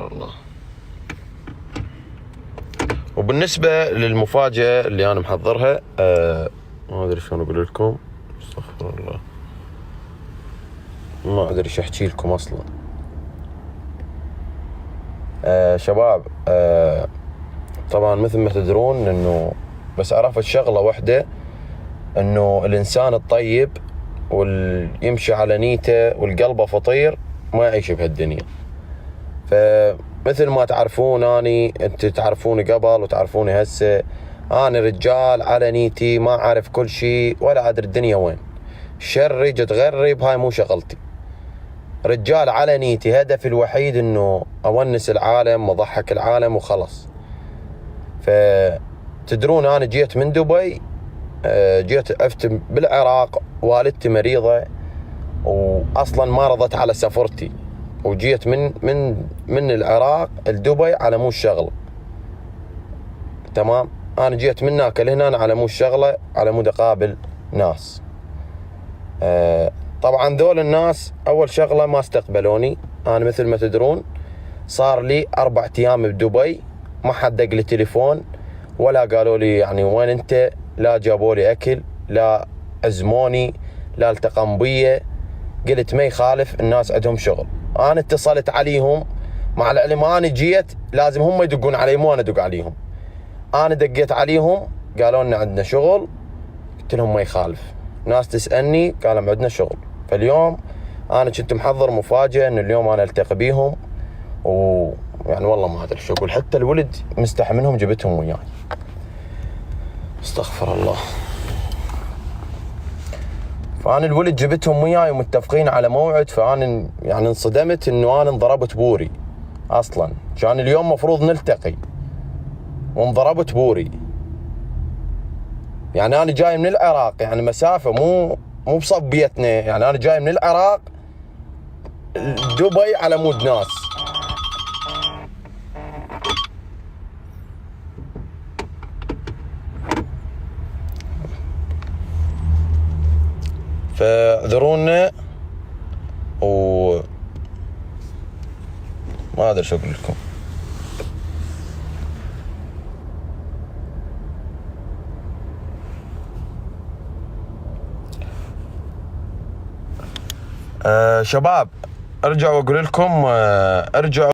الله. وبالنسبة للمفاجأة اللي أنا محضرها ما أدري شلون أقول لكم. استغفر الله، ما أدري شو أحكي لكم أصلا. شباب، طبعا مثل ما تدرون إنه بس عرفت شغلة واحدة، إنه الإنسان الطيب واليمشي على نيته والقلبه فطير ما يعيش بهالدنيا. فمثل ما تعرفون انت تعرفوني قبل وتعرفوني هسه، انا رجال على نيتي، ما اعرف كل شيء ولا ادري الدنيا وين. شري جت غرب، هاي مو شغلتي. رجال على نيتي، هدفي الوحيد انه اونس العالم واضحك العالم وخلص. فتدرون انا جيت من دبي، جيت عفت بالعراق، والدتي مريضة واصلا ما رضت على سفرتي، وجيت من العراق لدبي على مو الشغله. تمام، انا جيت من هناك لهنا على مو الشغله، على مود اقابل ناس. طبعا ذول الناس اول شغله ما استقبلوني. انا مثل ما تدرون صار لي 4 ايام بدبي، ما حد دق لي تليفون ولا قالوا لي يعني وين انت، لا جابوا لي اكل، لا عزموني، لا التقم بي. قلت ما يخالف، الناس عندهم شغل. انا اتصلت عليهم، مع العلم انا جيت لازم هم يدقون علي مو انا ادق عليهم. انا دقيت عليهم قالوا لنا عندنا شغل، قلت لهم ما يخالف. ناس تسالني قالوا عندنا شغل. فاليوم انا كنت محضر مفاجاه ان اليوم انا التقي بيهم، ويعني والله ما ادري شو اقول. حتى الولد مستحي منهم، جبتهم وياي. استغفر الله. فأنا الولد جبتهم وياي ومتفقين على موعد. فأنا يعني انصدمت إنه أنا انضربت بوري أصلاً. كان اليوم مفروض نلتقي وانضربت بوري. يعني أنا جاي من العراق، يعني مسافة مو بصبيتنا. يعني أنا جاي من العراق دبي على مود ناس. فاعذرونا ما أدري شو أقول لكم. شباب، ارجعوا اقول لكم، ارجعوا